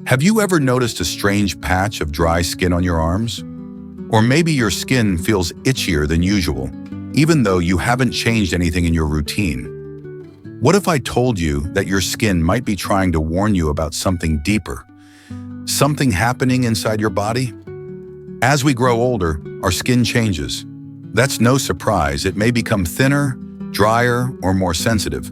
Have you ever noticed a strange patch of dry skin on your arms? Or maybe your skin feels itchier than usual, even though you haven't changed anything in your routine. What if I told you that your skin might be trying to warn you about something deeper? Something happening inside your body? As we grow older, our skin changes. That's no surprise. It may become thinner, drier, or more sensitive.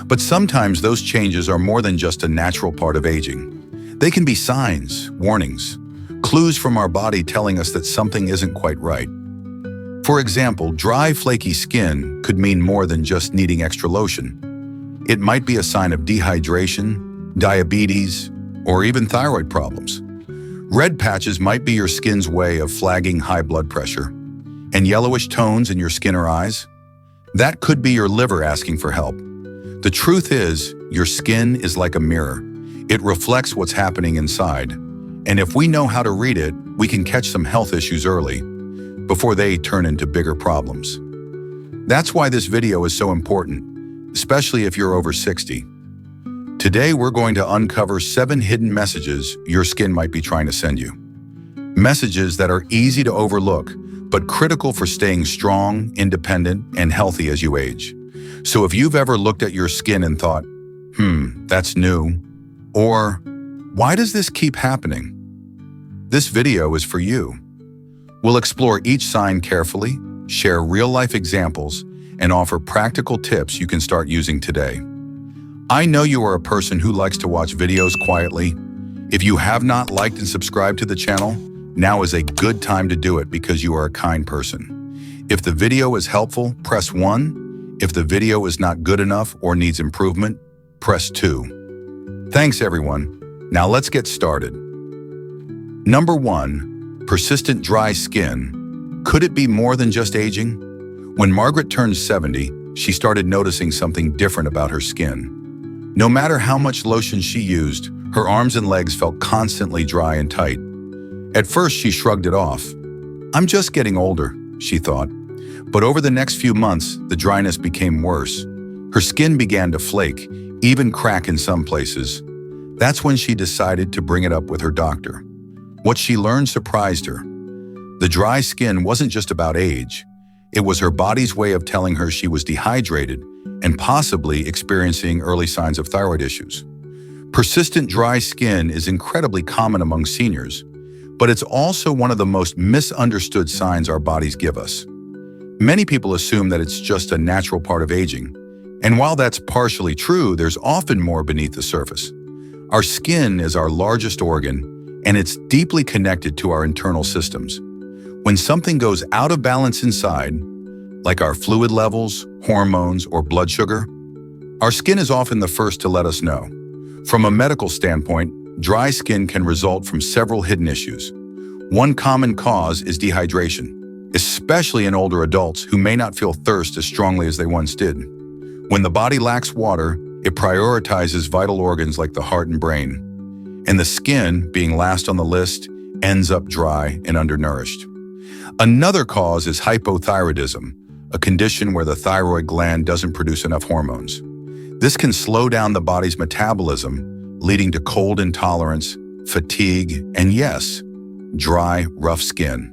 But sometimes those changes are more than just a natural part of aging. They can be signs, warnings, clues from our body telling us that something isn't quite right. For example, dry, flaky skin could mean more than just needing extra lotion. It might be a sign of dehydration, diabetes, or even thyroid problems. Red patches might be your skin's way of flagging high blood pressure. And yellowish tones in your skin or eyes? That could be your liver asking for help. The truth is, your skin is like a mirror. It reflects what's happening inside. And if we know how to read it, we can catch some health issues early, before they turn into bigger problems. That's why this video is so important, especially if you're over 60. Today, we're going to uncover 7 hidden messages your skin might be trying to send you. Messages that are easy to overlook, but critical for staying strong, independent, and healthy as you age. So if you've ever looked at your skin and thought, that's new, or why does this keep happening? This video is for you. We'll explore each sign carefully, share real-life examples, and offer practical tips you can start using today. I know you are a person who likes to watch videos quietly. If you have not liked and subscribed to the channel, now is a good time to do it because you are a kind person. If the video is helpful, press 1. If the video is not good enough or needs improvement, press 2. Thanks, everyone. Now let's get started. Number 1, persistent dry skin. Could it be more than just aging? When Margaret turned 70, she started noticing something different about her skin. No matter how much lotion she used, her arms and legs felt constantly dry and tight. At first, she shrugged it off. I'm just getting older, she thought. But over the next few months, the dryness became worse. Her skin began to flake, even crack in some places. That's when she decided to bring it up with her doctor. What she learned surprised her. The dry skin wasn't just about age. It was her body's way of telling her she was dehydrated and possibly experiencing early signs of thyroid issues. Persistent dry skin is incredibly common among seniors, but it's also one of the most misunderstood signs our bodies give us. Many people assume that it's just a natural part of aging. And while that's partially true, there's often more beneath the surface. Our skin is our largest organ, and it's deeply connected to our internal systems. When something goes out of balance inside, like our fluid levels, hormones, or blood sugar, our skin is often the first to let us know. From a medical standpoint, dry skin can result from several hidden issues. One common cause is dehydration, especially in older adults who may not feel thirst as strongly as they once did. When the body lacks water, it prioritizes vital organs like the heart and brain. And the skin, being last on the list, ends up dry and undernourished. Another cause is hypothyroidism, a condition where the thyroid gland doesn't produce enough hormones. This can slow down the body's metabolism, leading to cold intolerance, fatigue, and yes, dry, rough skin.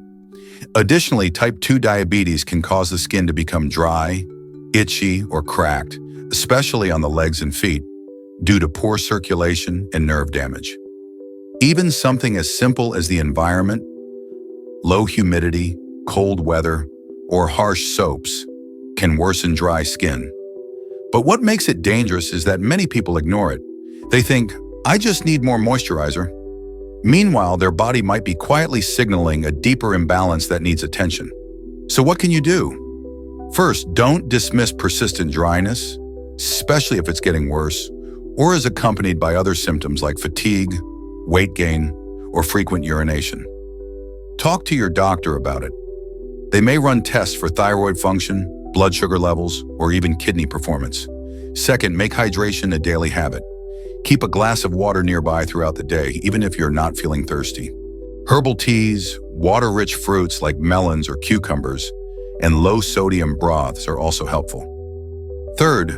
Additionally, type 2 diabetes can cause the skin to become dry, itchy, or cracked, especially on the legs and feet, due to poor circulation and nerve damage. Even something as simple as the environment, low humidity, cold weather, or harsh soaps, can worsen dry skin. But what makes it dangerous is that many people ignore it. They think, I just need more moisturizer. Meanwhile, their body might be quietly signaling a deeper imbalance that needs attention. So what can you do? First, don't dismiss persistent dryness, especially if it's getting worse, or is accompanied by other symptoms like fatigue, weight gain, or frequent urination. Talk to your doctor about it. They may run tests for thyroid function, blood sugar levels, or even kidney performance. Second, make hydration a daily habit. Keep a glass of water nearby throughout the day, even if you're not feeling thirsty. Herbal teas, water-rich fruits like melons or cucumbers, and low-sodium broths are also helpful. Third,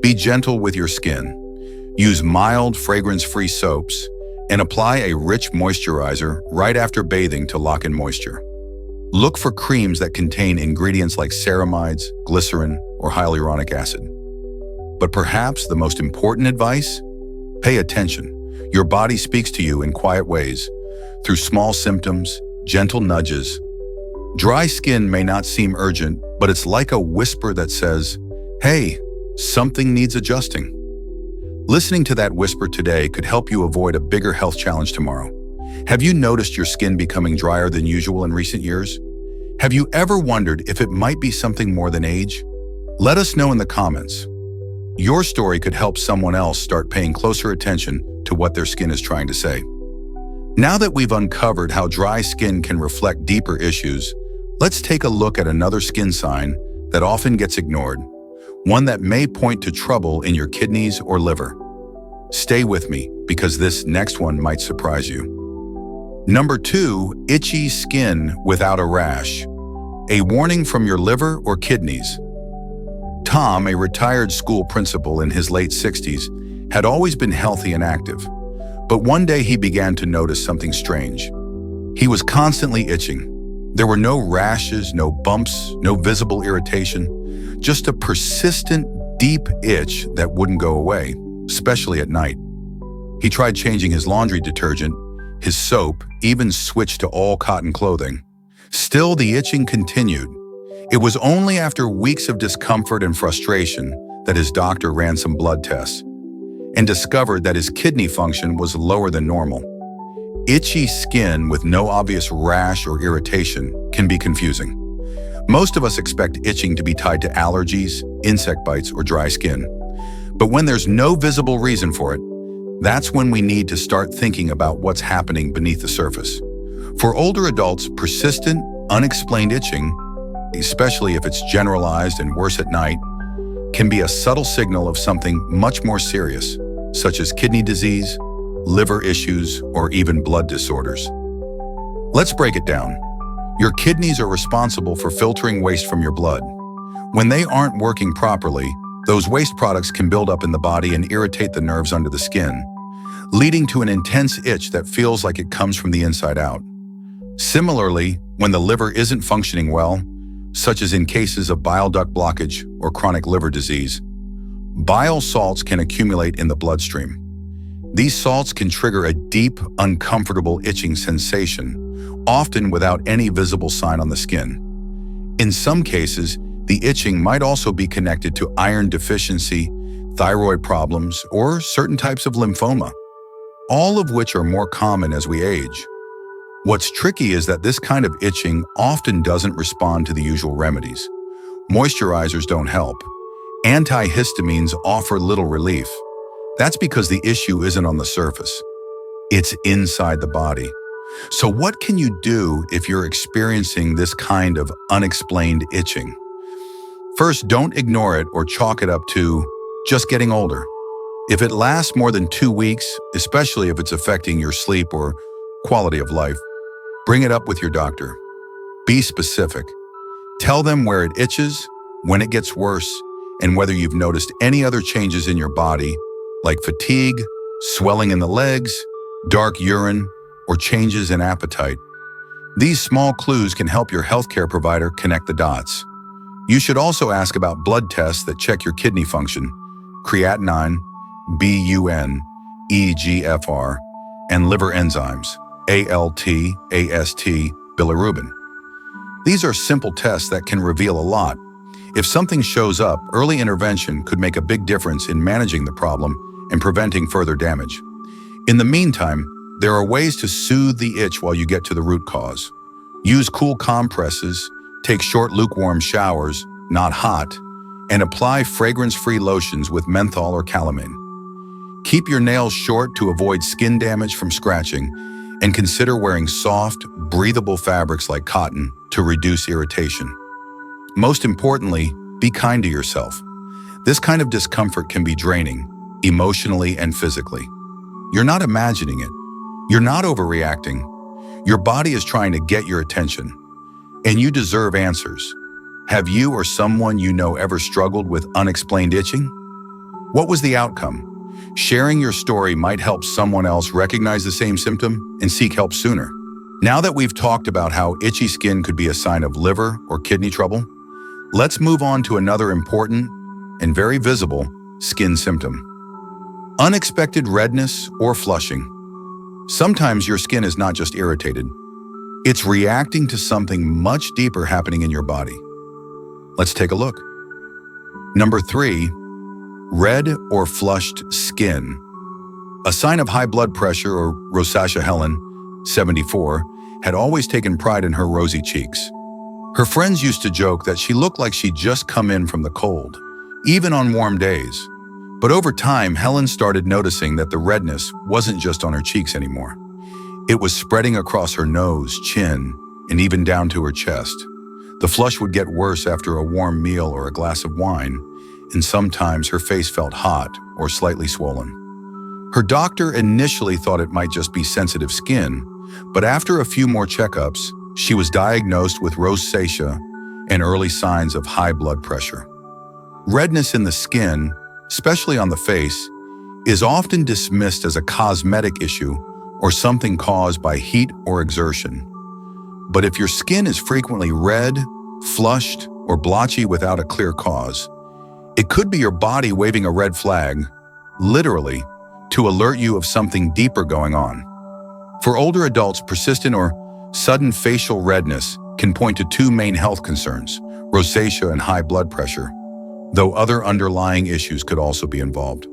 Be gentle with your skin. Use mild, fragrance-free soaps and apply a rich moisturizer right after bathing to lock in moisture. Look for creams that contain ingredients like ceramides, glycerin, or hyaluronic acid. But perhaps the most important advice? Pay attention. Your body speaks to you in quiet ways, through small symptoms, gentle nudges. Dry skin may not seem urgent, but it's like a whisper that says, "Hey, something needs adjusting." Listening to that whisper today could help you avoid a bigger health challenge tomorrow. Have you noticed your skin becoming drier than usual in recent years? Have you ever wondered if it might be something more than age? Let us know in the comments. Your story could help someone else start paying closer attention to what their skin is trying to say. Now that we've uncovered how dry skin can reflect deeper issues, let's take a look at another skin sign that often gets ignored, one that may point to trouble in your kidneys or liver. Stay with me, because this next one might surprise you. Number 2, itchy skin without a rash. A warning from your liver or kidneys. Tom, a retired school principal in his late 60s, had always been healthy and active. But one day he began to notice something strange. He was constantly itching. There were no rashes, no bumps, no visible irritation, just a persistent, deep itch that wouldn't go away, especially at night. He tried changing his laundry detergent, his soap, even switched to all cotton clothing. Still, the itching continued. It was only after weeks of discomfort and frustration that his doctor ran some blood tests and discovered that his kidney function was lower than normal. Itchy skin with no obvious rash or irritation can be confusing. Most of us expect itching to be tied to allergies, insect bites, or dry skin. But when there's no visible reason for it, that's when we need to start thinking about what's happening beneath the surface. For older adults, persistent, unexplained itching, especially if it's generalized and worse at night, can be a subtle signal of something much more serious, such as kidney disease, liver issues, or even blood disorders. Let's break it down. Your kidneys are responsible for filtering waste from your blood. When they aren't working properly, those waste products can build up in the body and irritate the nerves under the skin, leading to an intense itch that feels like it comes from the inside out. Similarly, when the liver isn't functioning well, such as in cases of bile duct blockage or chronic liver disease, bile salts can accumulate in the bloodstream. These salts can trigger a deep, uncomfortable itching sensation, often without any visible sign on the skin. In some cases, the itching might also be connected to iron deficiency, thyroid problems, or certain types of lymphoma, all of which are more common as we age. What's tricky is that this kind of itching often doesn't respond to the usual remedies. Moisturizers don't help. Antihistamines offer little relief. That's because the issue isn't on the surface. It's inside the body. So what can you do if you're experiencing this kind of unexplained itching? First, don't ignore it or chalk it up to just getting older. If it lasts more than 2 weeks, especially if it's affecting your sleep or quality of life, bring it up with your doctor. Be specific. Tell them where it itches, when it gets worse, and whether you've noticed any other changes in your body, like fatigue, swelling in the legs, dark urine, or changes in appetite. These small clues can help your healthcare provider connect the dots. You should also ask about blood tests that check your kidney function, creatinine, BUN, EGFR, and liver enzymes, ALT, AST, bilirubin. These are simple tests that can reveal a lot. If something shows up, early intervention could make a big difference in managing the problem and preventing further damage. In the meantime, there are ways to soothe the itch while you get to the root cause. Use cool compresses, take short lukewarm showers, not hot, and apply fragrance-free lotions with menthol or calamine. Keep your nails short to avoid skin damage from scratching, and consider wearing soft, breathable fabrics like cotton to reduce irritation. Most importantly, be kind to yourself. This kind of discomfort can be draining, emotionally and physically. You're not imagining it. You're not overreacting. Your body is trying to get your attention, and you deserve answers. Have you or someone you know ever struggled with unexplained itching? What was the outcome? Sharing your story might help someone else recognize the same symptom and seek help sooner. Now that we've talked about how itchy skin could be a sign of liver or kidney trouble, let's move on to another important and very visible skin symptom: unexpected redness or flushing. Sometimes your skin is not just irritated, it's reacting to something much deeper happening in your body. Let's take a look. Number 3, red or flushed skin. A sign of high blood pressure, or rosacea. Helen, 74, had always taken pride in her rosy cheeks. Her friends used to joke that she looked like she'd just come in from the cold, even on warm days. But over time, Helen started noticing that the redness wasn't just on her cheeks anymore. It was spreading across her nose, chin, and even down to her chest. The flush would get worse after a warm meal or a glass of wine, and sometimes her face felt hot or slightly swollen. Her doctor initially thought it might just be sensitive skin, but after a few more checkups, she was diagnosed with rosacea and early signs of high blood pressure. Redness in the skin, especially on the face, is often dismissed as a cosmetic issue or something caused by heat or exertion. But if your skin is frequently red, flushed, or blotchy without a clear cause, it could be your body waving a red flag, literally, to alert you of something deeper going on. For older adults, persistent or sudden facial redness can point to 2 main health concerns: rosacea and high blood pressure, though other underlying issues could also be involved.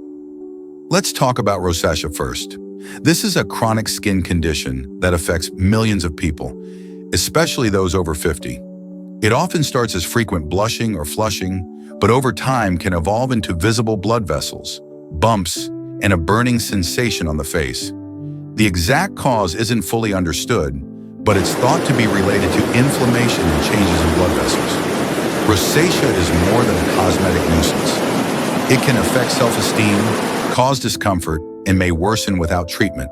Let's talk about rosacea first. This is a chronic skin condition that affects millions of people, especially those over 50. It often starts as frequent blushing or flushing, but over time can evolve into visible blood vessels, bumps, and a burning sensation on the face. The exact cause isn't fully understood, but it's thought to be related to inflammation and changes in blood vessels. Rosacea is more than a cosmetic nuisance. It can affect self-esteem, cause discomfort, and may worsen without treatment.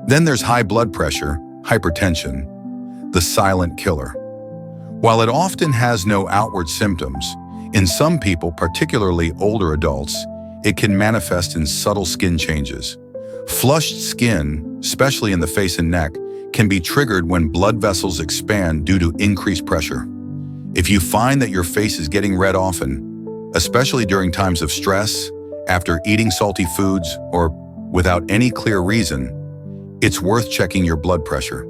Then there's high blood pressure, hypertension, the silent killer. While it often has no outward symptoms, in some people, particularly older adults, it can manifest in subtle skin changes. Flushed skin, especially in the face and neck, can be triggered when blood vessels expand due to increased pressure. If you find that your face is getting red often, especially during times of stress, after eating salty foods, or without any clear reason, it's worth checking your blood pressure.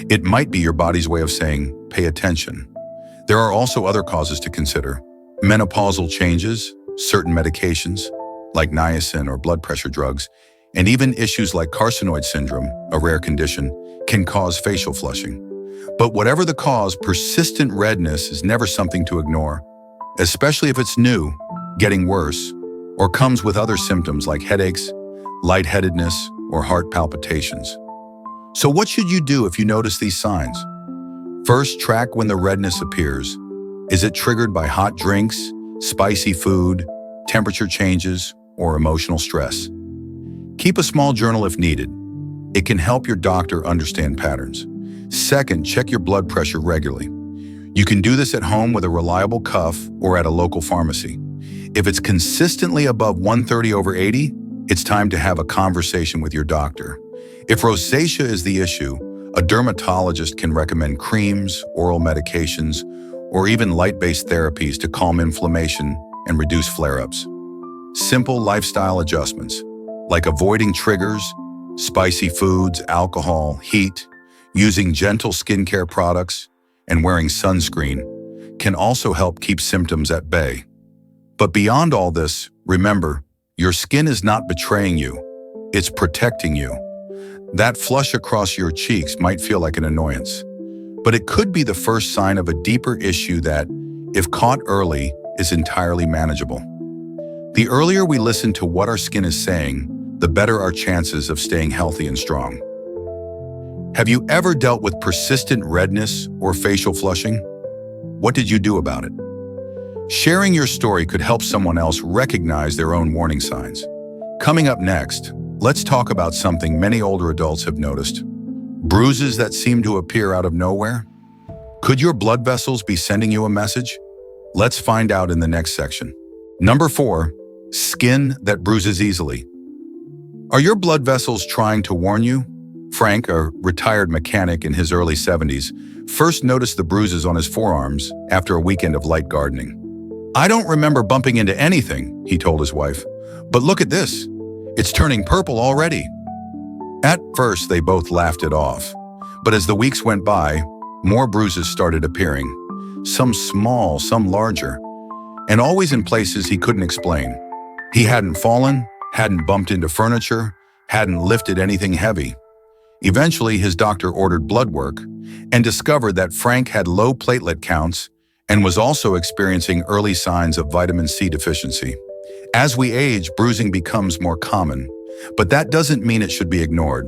It might be your body's way of saying, pay attention. There are also other causes to consider. Menopausal changes, certain medications, like niacin or blood pressure drugs, and even issues like carcinoid syndrome, a rare condition, can cause facial flushing. But whatever the cause, persistent redness is never something to ignore, especially if it's new, getting worse, or comes with other symptoms like headaches, lightheadedness, or heart palpitations. So what should you do if you notice these signs? First, track when the redness appears. Is it triggered by hot drinks, spicy food, temperature changes, or emotional stress? Keep a small journal if needed. It can help your doctor understand patterns. Second, check your blood pressure regularly. You can do this at home with a reliable cuff or at a local pharmacy. If it's consistently above 130/80, it's time to have a conversation with your doctor. If rosacea is the issue, a dermatologist can recommend creams, oral medications, or even light-based therapies to calm inflammation and reduce flare-ups. Simple lifestyle adjustments, like avoiding triggers, spicy foods, alcohol, heat, using gentle skincare products, and wearing sunscreen, can also help keep symptoms at bay. But beyond all this, remember, your skin is not betraying you, it's protecting you. That flush across your cheeks might feel like an annoyance, but it could be the first sign of a deeper issue that, if caught early, is entirely manageable. The earlier we listen to what our skin is saying, the better our chances of staying healthy and strong. Have you ever dealt with persistent redness or facial flushing? What did you do about it? Sharing your story could help someone else recognize their own warning signs. Coming up next, let's talk about something many older adults have noticed: bruises that seem to appear out of nowhere. Could your blood vessels be sending you a message? Let's find out in the next section. Number 4, Skin that bruises easily. Are your blood vessels trying to warn you? Frank, a retired mechanic in his early 70s, first noticed the bruises on his forearms after a weekend of light gardening. "I don't remember bumping into anything," he told his wife, "but look at this. It's turning purple already." At first, they both laughed it off, but as the weeks went by, more bruises started appearing, some small, some larger, and always in places he couldn't explain. He hadn't fallen, hadn't bumped into furniture, hadn't lifted anything heavy. Eventually, his doctor ordered blood work and discovered that Frank had low platelet counts and was also experiencing early signs of vitamin C deficiency. As we age, bruising becomes more common, but that doesn't mean it should be ignored.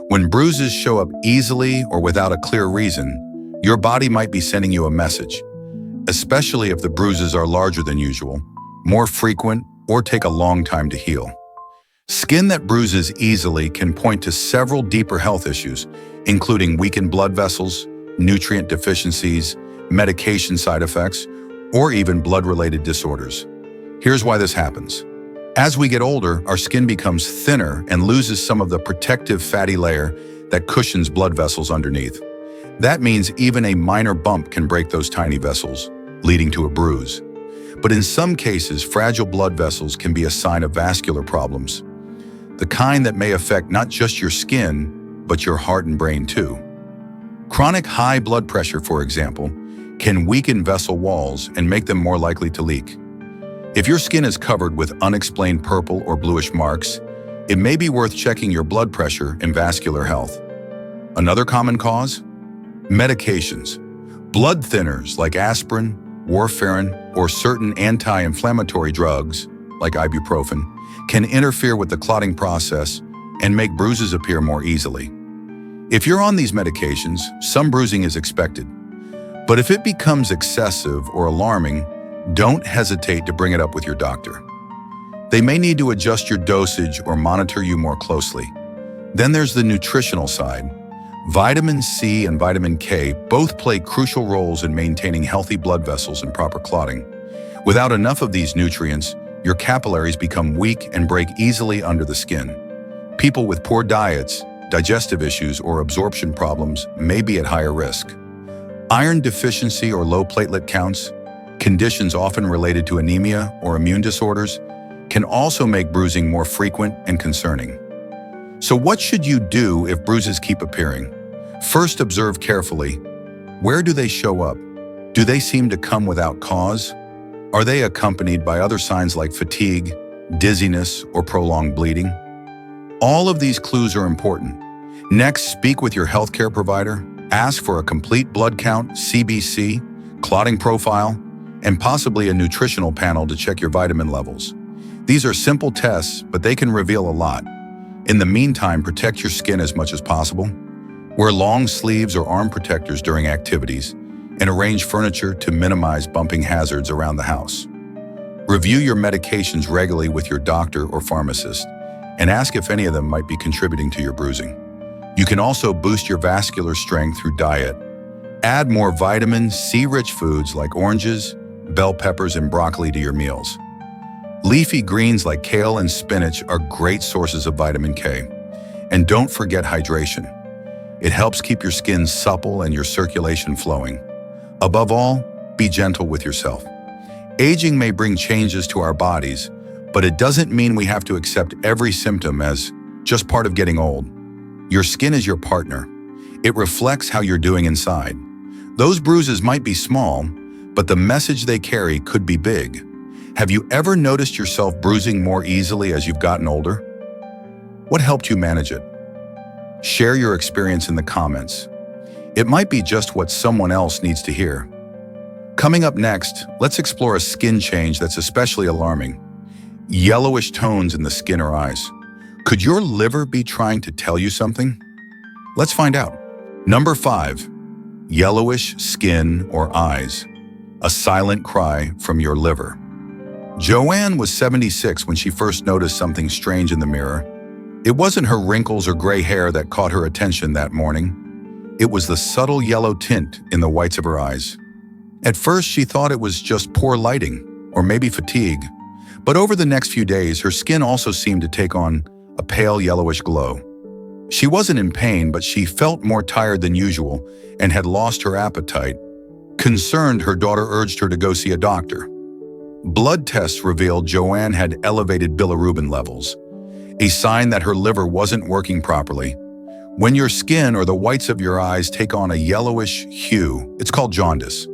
When bruises show up easily or without a clear reason, your body might be sending you a message, especially if the bruises are larger than usual, more frequent, or take a long time to heal. Skin that bruises easily can point to several deeper health issues, including weakened blood vessels, nutrient deficiencies, medication side effects, or even blood-related disorders. Here's why this happens. As we get older, our skin becomes thinner and loses some of the protective fatty layer that cushions blood vessels underneath. That means even a minor bump can break those tiny vessels, leading to a bruise. But in some cases, fragile blood vessels can be a sign of vascular problems, the kind that may affect not just your skin, but your heart and brain too. Chronic high blood pressure, for example, can weaken vessel walls and make them more likely to leak. If your skin is covered with unexplained purple or bluish marks, it may be worth checking your blood pressure and vascular health. Another common cause? Medications. Blood thinners like aspirin, warfarin, or certain anti-inflammatory drugs, like ibuprofen, can interfere with the clotting process and make bruises appear more easily. If you're on these medications, some bruising is expected. But if it becomes excessive or alarming, don't hesitate to bring it up with your doctor. They may need to adjust your dosage or monitor you more closely. Then there's the nutritional side. Vitamin C and vitamin K both play crucial roles in maintaining healthy blood vessels and proper clotting. Without enough of these nutrients, your capillaries become weak and break easily under the skin. People with poor diets, digestive issues, or absorption problems may be at higher risk. Iron deficiency or low platelet counts, conditions often related to anemia or immune disorders, can also make bruising more frequent and concerning. So what should you do if bruises keep appearing? First, observe carefully. Where do they show up? Do they seem to come without cause? Are they accompanied by other signs like fatigue, dizziness, or prolonged bleeding? All of these clues are important. Next, speak with your healthcare provider. Ask for a complete blood count, CBC, clotting profile, and possibly a nutritional panel to check your vitamin levels. These are simple tests, but they can reveal a lot. In the meantime, protect your skin as much as possible. Wear long sleeves or arm protectors during activities, and arrange furniture to minimize bumping hazards around the house. Review your medications regularly with your doctor or pharmacist, and ask if any of them might be contributing to your bruising. You can also boost your vascular strength through diet. Add more vitamin C-rich foods like oranges, bell peppers, and broccoli to your meals. Leafy greens like kale and spinach are great sources of vitamin K. And don't forget hydration. It helps keep your skin supple and your circulation flowing. Above all, be gentle with yourself. Aging may bring changes to our bodies, but it doesn't mean we have to accept every symptom as just part of getting old. Your skin is your partner. It reflects how you're doing inside. Those bruises might be small, but the message they carry could be big. Have you ever noticed yourself bruising more easily as you've gotten older? What helped you manage it? Share your experience in the comments. It might be just what someone else needs to hear. Coming up next, let's explore a skin change that's especially alarming. Yellowish tones in the skin or eyes. Could your liver be trying to tell you something? Let's find out. Number 5. Yellowish skin or eyes. A silent cry from your liver. Joanne was 76 when she first noticed something strange in the mirror. It wasn't her wrinkles or gray hair that caught her attention that morning. It was the subtle yellow tint in the whites of her eyes. At first, she thought it was just poor lighting, or maybe fatigue. But over the next few days, her skin also seemed to take on a pale yellowish glow. She wasn't in pain, but she felt more tired than usual and had lost her appetite. Concerned, her daughter urged her to go see a doctor. Blood tests revealed Joanne had elevated bilirubin levels, a sign that her liver wasn't working properly. When your skin or the whites of your eyes take on a yellowish hue, it's called jaundice.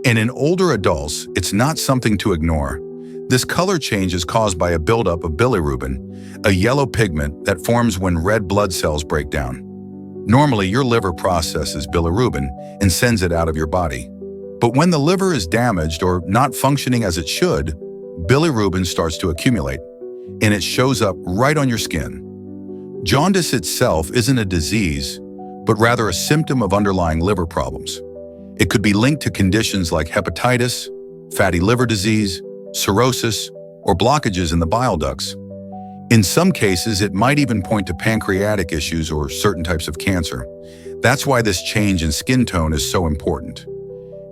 And in older adults, it's not something to ignore. This color change is caused by a buildup of bilirubin, a yellow pigment that forms when red blood cells break down. Normally, your liver processes bilirubin and sends it out of your body. But when the liver is damaged or not functioning as it should, bilirubin starts to accumulate, and it shows up right on your skin. Jaundice itself isn't a disease, but rather a symptom of underlying liver problems. It could be linked to conditions like hepatitis, fatty liver disease, cirrhosis, or blockages in the bile ducts. In some cases, it might even point to pancreatic issues or certain types of cancer. That's why this change in skin tone is so important.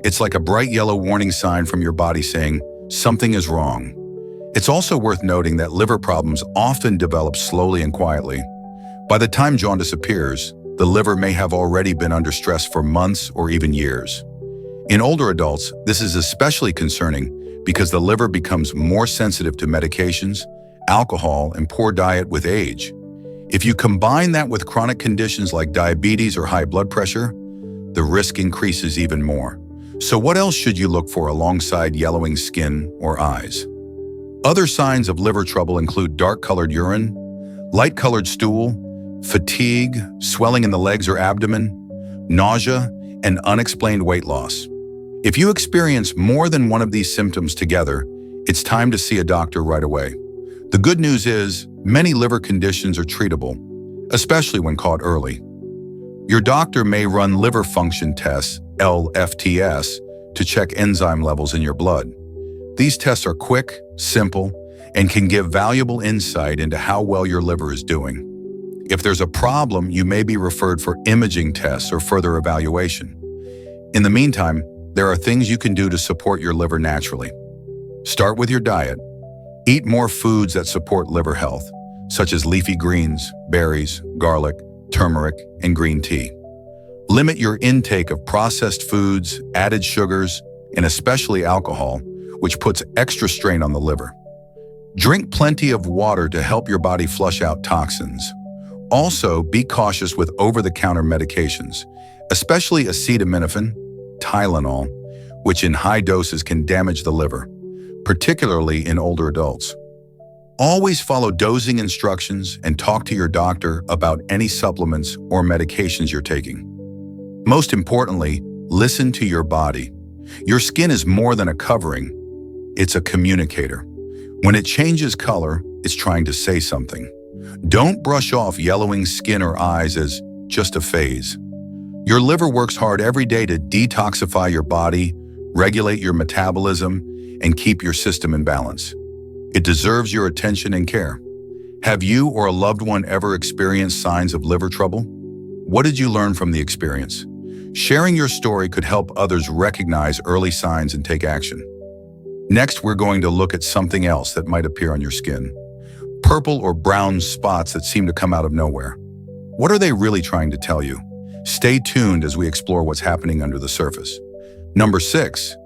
It's like a bright yellow warning sign from your body saying, something is wrong. It's also worth noting that liver problems often develop slowly and quietly. By the time jaundice appears, the liver may have already been under stress for months or even years. In older adults, this is especially concerning because the liver becomes more sensitive to medications, alcohol, and poor diet with age. If you combine that with chronic conditions like diabetes or high blood pressure, the risk increases even more. So what else should you look for alongside yellowing skin or eyes? Other signs of liver trouble include dark-colored urine, light-colored stool, fatigue, swelling in the legs or abdomen, nausea, and unexplained weight loss. If you experience more than one of these symptoms together, it's time to see a doctor right away. The good news is, many liver conditions are treatable, especially when caught early. Your doctor may run liver function tests, LFTS, to check enzyme levels in your blood. These tests are quick, simple, and can give valuable insight into how well your liver is doing. If there's a problem, you may be referred for imaging tests or further evaluation. In the meantime, there are things you can do to support your liver naturally. Start with your diet. Eat more foods that support liver health, such as leafy greens, berries, garlic, turmeric, and green tea. Limit your intake of processed foods, added sugars, and especially alcohol, which puts extra strain on the liver. Drink plenty of water to help your body flush out toxins. Also, be cautious with over-the-counter medications, especially acetaminophen, Tylenol, which in high doses can damage the liver, particularly in older adults. Always follow dosing instructions and talk to your doctor about any supplements or medications you're taking. Most importantly, listen to your body. Your skin is more than a covering, it's a communicator. When it changes color, it's trying to say something. Don't brush off yellowing skin or eyes as just a phase. Your liver works hard every day to detoxify your body, regulate your metabolism, and keep your system in balance. It deserves your attention and care. Have you or a loved one ever experienced signs of liver trouble? What did you learn from the experience? Sharing your story could help others recognize early signs and take action. Next, we're going to look at something else that might appear on your skin. Purple or brown spots that seem to come out of nowhere. What are they really trying to tell you? Stay tuned as we explore what's happening under the surface. Number 6,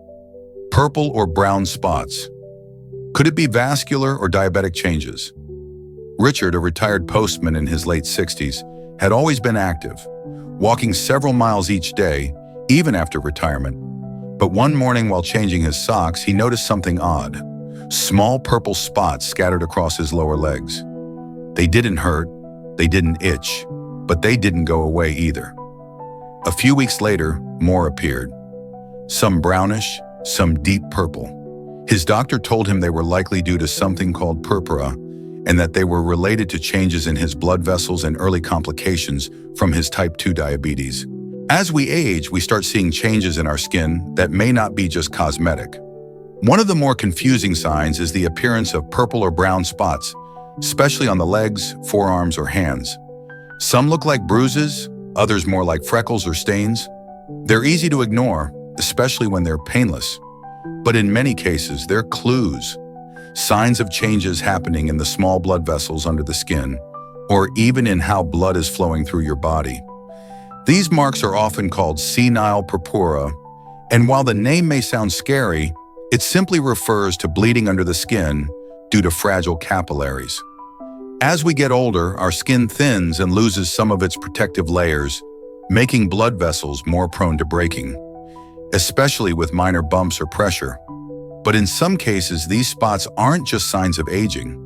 purple or brown spots. Could it be vascular or diabetic changes? Richard, a retired postman in his late 60s, had always been active, walking several miles each day, even after retirement. But one morning while changing his socks, he noticed something odd. Small purple spots scattered across his lower legs. They didn't hurt, they didn't itch, but they didn't go away either. A few weeks later, more appeared. Some brownish, some deep purple. His doctor told him they were likely due to something called purpura, and that they were related to changes in his blood vessels and early complications from his type 2 diabetes. As we age, we start seeing changes in our skin that may not be just cosmetic. One of the more confusing signs is the appearance of purple or brown spots, especially on the legs, forearms, or hands. Some look like bruises, others more like freckles or stains. They're easy to ignore, especially when they're painless. But in many cases, they're clues. signs of changes happening in the small blood vessels under the skin, or even in how blood is flowing through your body. These marks are often called senile purpura, and while the name may sound scary, it simply refers to bleeding under the skin due to fragile capillaries. As we get older, our skin thins and loses some of its protective layers, making blood vessels more prone to breaking, especially with minor bumps or pressure. But in some cases, these spots aren't just signs of aging.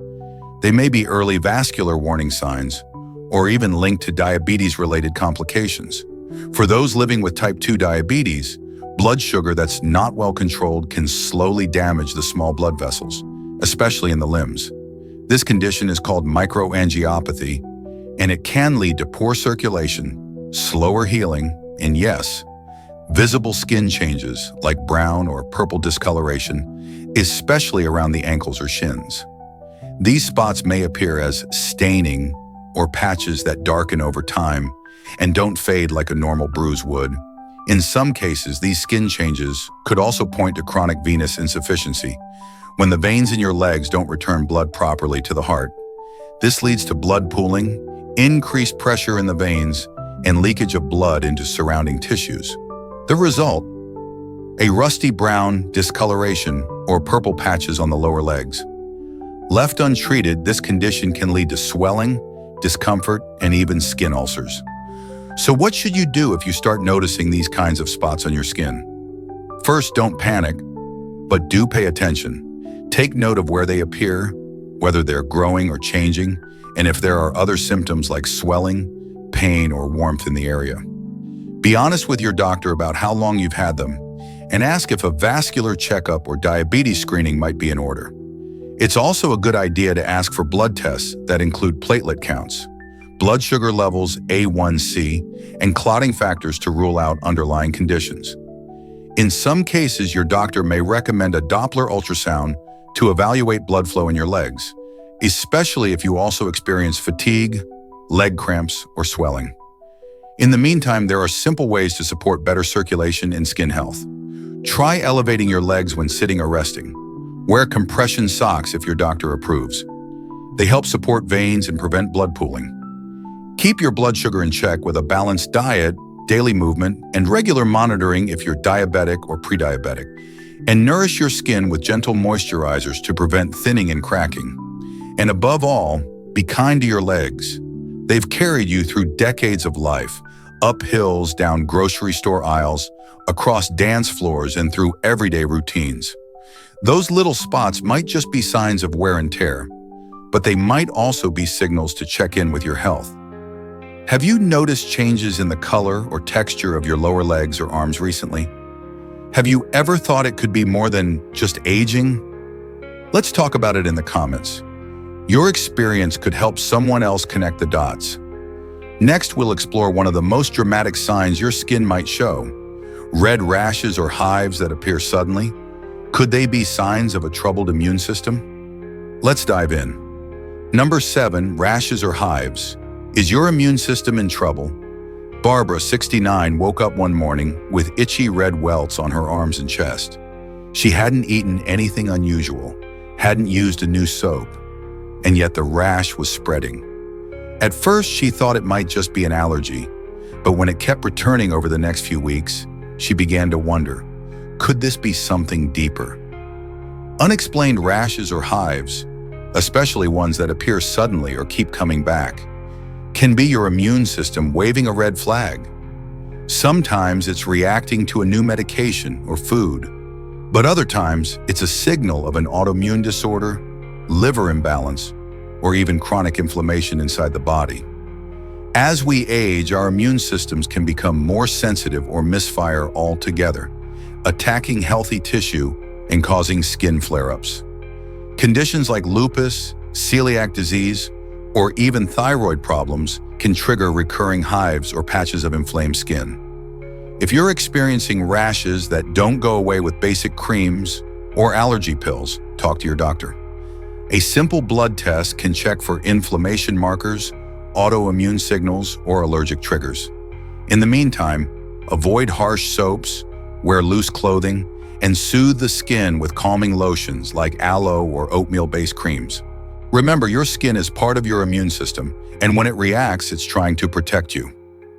They may be early vascular warning signs, or even linked to diabetes-related complications. For those living with type 2 diabetes, blood sugar that's not well controlled can slowly damage the small blood vessels, especially in the limbs. This condition is called microangiopathy, and it can lead to poor circulation, slower healing, and yes, visible skin changes like brown or purple discoloration, especially around the ankles or shins. These spots may appear as staining or patches that darken over time and don't fade like a normal bruise would. In some cases, these skin changes could also point to chronic venous insufficiency, when the veins in your legs don't return blood properly to the heart. This leads to blood pooling, increased pressure in the veins, and leakage of blood into surrounding tissues. The result? A rusty brown discoloration or purple patches on the lower legs. Left untreated, this condition can lead to swelling, discomfort, and even skin ulcers. So what should you do if you start noticing these kinds of spots on your skin? First, don't panic, but do pay attention. Take note of where they appear, whether they're growing or changing, and if there are other symptoms like swelling, pain, or warmth in the area. Be honest with your doctor about how long you've had them, and ask if a vascular checkup or diabetes screening might be in order. It's also a good idea to ask for blood tests that include platelet counts, blood sugar levels A1C, and clotting factors to rule out underlying conditions. In some cases, your doctor may recommend a Doppler ultrasound to evaluate blood flow in your legs, especially if you also experience fatigue, leg cramps, or swelling. In the meantime, there are simple ways to support better circulation and skin health. Try elevating your legs when sitting or resting. Wear compression socks if your doctor approves. They help support veins and prevent blood pooling. Keep your blood sugar in check with a balanced diet, daily movement, and regular monitoring if you're diabetic or pre-diabetic. And nourish your skin with gentle moisturizers to prevent thinning and cracking. And above all, be kind to your legs. They've carried you through decades of life, up hills, down grocery store aisles, across dance floors, and through everyday routines. Those little spots might just be signs of wear and tear, but they might also be signals to check in with your health. Have you noticed changes in the color or texture of your lower legs or arms recently? Have you ever thought it could be more than just aging? Let's talk about it in the comments. Your experience could help someone else connect the dots. Next, we'll explore one of the most dramatic signs your skin might show. Red rashes or hives that appear suddenly. Could they be signs of a troubled immune system? Let's dive in. Number 7, rashes or hives. Is your immune system in trouble? Barbara, 69, woke up one morning with itchy red welts on her arms and chest. She hadn't eaten anything unusual, hadn't used a new soap, and yet the rash was spreading. At first, she thought it might just be an allergy, but when it kept returning over the next few weeks, she began to wonder, could this be something deeper? Unexplained rashes or hives, especially ones that appear suddenly or keep coming back, can be your immune system waving a red flag. Sometimes it's reacting to a new medication or food, but other times it's a signal of an autoimmune disorder, liver imbalance, or even chronic inflammation inside the body. As we age, our immune systems can become more sensitive or misfire altogether, attacking healthy tissue and causing skin flare-ups. Conditions like lupus, celiac disease, or even thyroid problems can trigger recurring hives or patches of inflamed skin. If you're experiencing rashes that don't go away with basic creams or allergy pills, talk to your doctor. A simple blood test can check for inflammation markers, autoimmune signals, or allergic triggers. In the meantime, avoid harsh soaps, wear loose clothing, and soothe the skin with calming lotions like aloe or oatmeal-based creams. Remember, your skin is part of your immune system, and when it reacts, it's trying to protect you.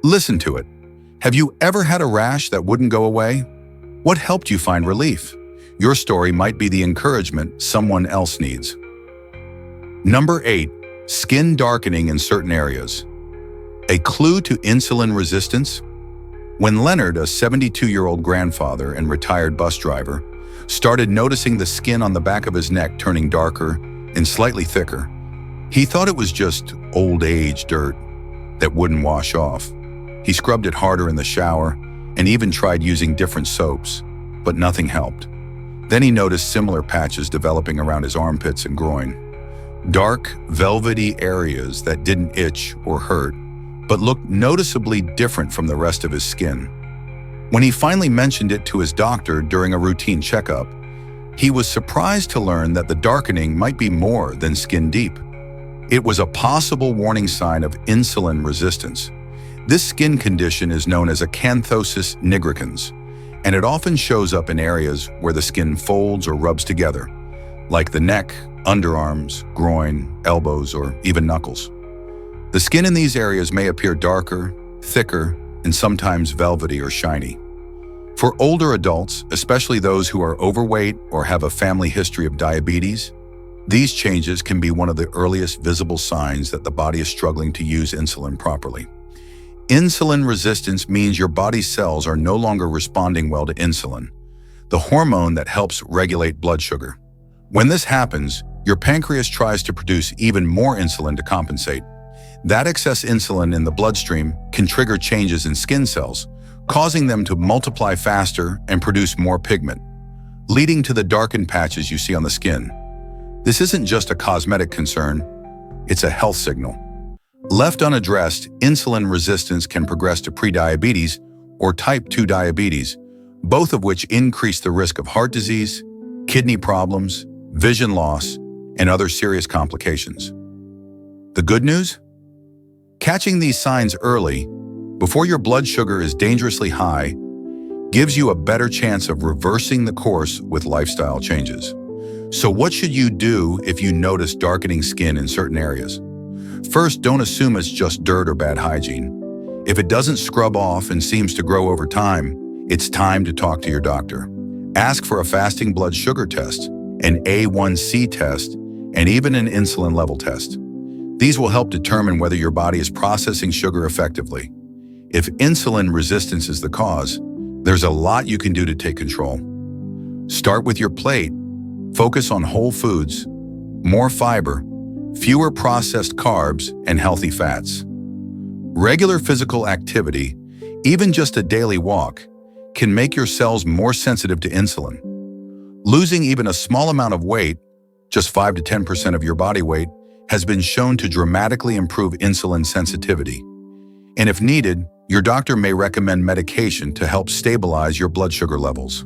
Listen to it. Have you ever had a rash that wouldn't go away? What helped you find relief? Your story might be the encouragement someone else needs. Number 8. Skin darkening in certain areas. A clue to insulin resistance? When Leonard, a 72-year-old grandfather and retired bus driver, started noticing the skin on the back of his neck turning darker and slightly thicker, he thought it was just old age dirt that wouldn't wash off. He scrubbed it harder in the shower and even tried using different soaps, but nothing helped. Then he noticed similar patches developing around his armpits and groin. Dark, velvety areas that didn't itch or hurt, but looked noticeably different from the rest of his skin. When he finally mentioned it to his doctor during a routine checkup, he was surprised to learn that the darkening might be more than skin deep. It was a possible warning sign of insulin resistance. This skin condition is known as acanthosis nigricans, and it often shows up in areas where the skin folds or rubs together, like the neck, underarms, groin, elbows, or even knuckles. The skin in these areas may appear darker, thicker, and sometimes velvety or shiny. For older adults, especially those who are overweight or have a family history of diabetes, these changes can be one of the earliest visible signs that the body is struggling to use insulin properly. Insulin resistance means your body's cells are no longer responding well to insulin, the hormone that helps regulate blood sugar. When this happens, your pancreas tries to produce even more insulin to compensate. That excess insulin in the bloodstream can trigger changes in skin cells, causing them to multiply faster and produce more pigment, leading to the darkened patches you see on the skin. This isn't just a cosmetic concern, it's a health signal. Left unaddressed, insulin resistance can progress to prediabetes or type 2 diabetes, both of which increase the risk of heart disease, kidney problems, vision loss, and other serious complications. The good news? Catching these signs early, before your blood sugar is dangerously high, gives you a better chance of reversing the course with lifestyle changes. So what should you do if you notice darkening skin in certain areas? First, don't assume it's just dirt or bad hygiene. If it doesn't scrub off and seems to grow over time, it's time to talk to your doctor. Ask for a fasting blood sugar test, an A1C test, and even an insulin level test. These will help determine whether your body is processing sugar effectively. If insulin resistance is the cause, there's a lot you can do to take control. Start with your plate. Focus on whole foods, more fiber, fewer processed carbs, and healthy fats. Regular physical activity, even just a daily walk, can make your cells more sensitive to insulin. Losing even a small amount of weight, just 5 to 10% of your body weight, has been shown to dramatically improve insulin sensitivity. And if needed, your doctor may recommend medication to help stabilize your blood sugar levels.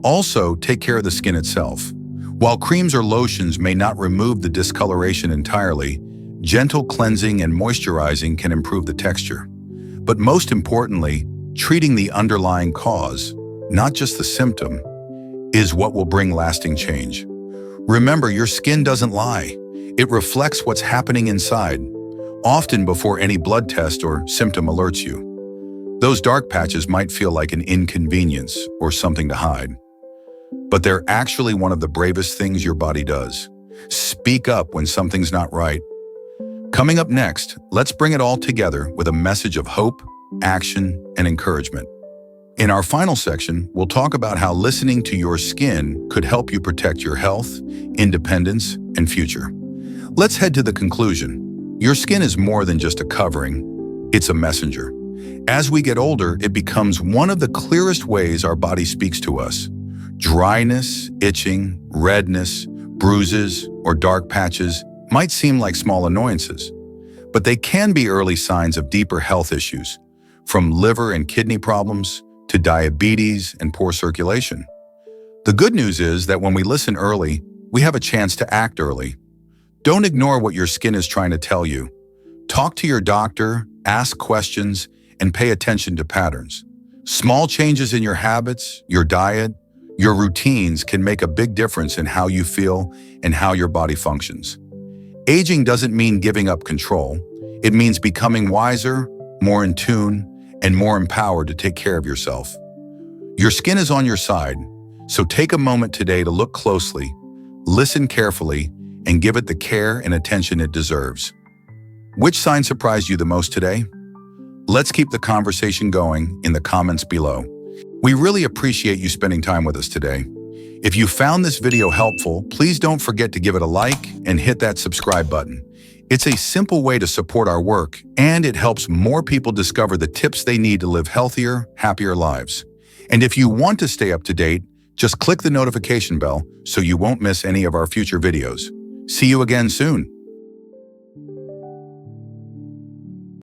Also, take care of the skin itself. While creams or lotions may not remove the discoloration entirely, gentle cleansing and moisturizing can improve the texture. But most importantly, treating the underlying cause, not just the symptom, is what will bring lasting change. Remember, your skin doesn't lie. It reflects what's happening inside, often before any blood test or symptom alerts you. Those dark patches might feel like an inconvenience or something to hide, but they're actually one of the bravest things your body does. Speak up when something's not right. Coming up next, let's bring it all together with a message of hope, action, and encouragement. In our final section, we'll talk about how listening to your skin could help you protect your health, independence, and future. Let's head to the conclusion. Your skin is more than just a covering, it's a messenger. As we get older, it becomes one of the clearest ways our body speaks to us. Dryness, itching, redness, bruises, or dark patches might seem like small annoyances, but they can be early signs of deeper health issues, from liver and kidney problems to diabetes and poor circulation. The good news is that when we listen early, we have a chance to act early. Don't ignore what your skin is trying to tell you. Talk to your doctor, ask questions, and pay attention to patterns. Small changes in your habits, your diet, Your routines can make a big difference in how you feel and how your body functions. Aging doesn't mean giving up control. It means becoming wiser, more in tune, and more empowered to take care of yourself. Your skin is on your side, so take a moment today to look closely, listen carefully, and give it the care and attention it deserves. Which sign surprised you the most today? Let's keep the conversation going in the comments below. We really appreciate you spending time with us today. If you found this video helpful, please don't forget to give it a like and hit that subscribe button. It's a simple way to support our work, and it helps more people discover the tips they need to live healthier, happier lives. And if you want to stay up to date, just click the notification bell so you won't miss any of our future videos. See you again soon.